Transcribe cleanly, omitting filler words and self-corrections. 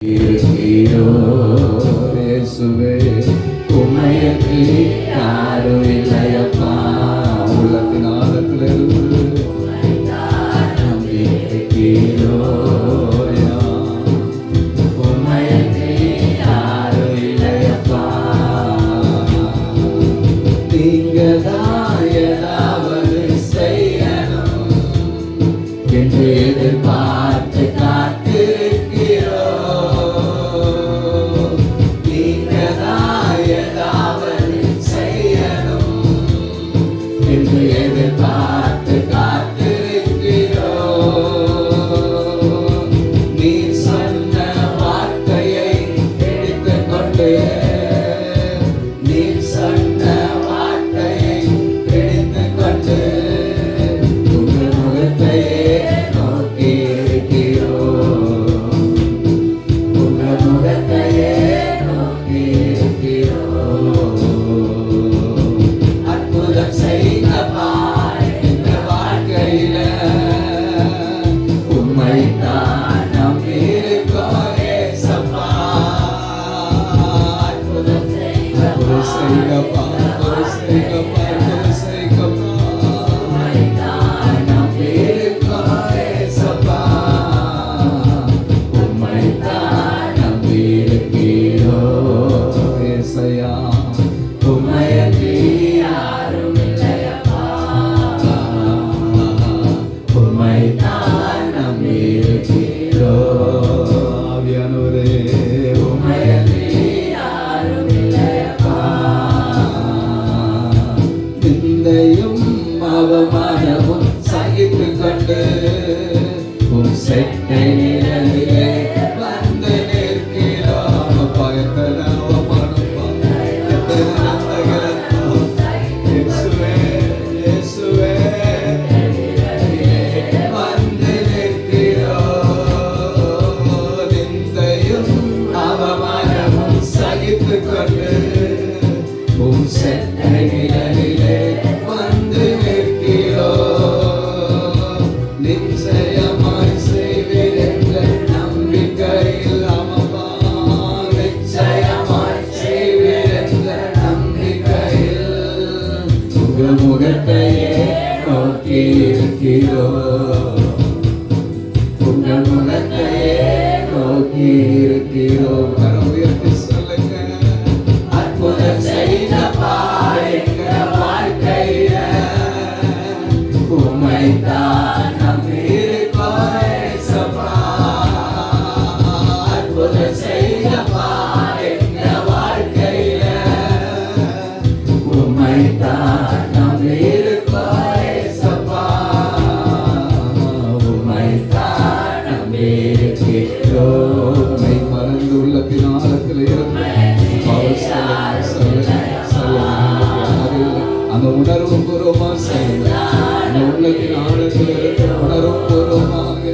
இருக்கிறோ இயேசுவே, உம்மையன்றி யாரும் இல்லையப்பா. உள்ளத்தின் ஆழத்திலிருந்து நம்பி இருக்கிறோ, உம்மையன்றி யாரும் இல்லையப்பா. நீங்கதான் ஏதாவது செய்யணும் என்று எதிர்பார்த்து அவமானமும் சகித்து கொண்டு உம் செட்டை நிழலிலே வந்து நிற்கிறோம். பயத்தல அவமானம் இயேசுவே, இயேசுவே வந்து நிற்கிறோம். நிந்தையும் அவமானமும் சகித்து கொண்டு உம் செட்டை நிழலிலே முகத்தையே நோக்கி இருக்கிறோம். உங்கள் முகத்தையே நோக்கி இருக்கிறோம். உயர்த்தி சொல்லுங்க. அற்புதம் செய்தப்பா எங்க வாழ்க்கையில உம்மைத்தான் நம்பி இருக்கோம் ஏசப்பா. அற்புதம் செய்தப்பா எங்க வாழ்க்கையில உம்மைத்தான் அந்த உணர்வு பூர்வமாக உள்ளத்தின் ஆழத்தில் உணர்வு பூர்வமாக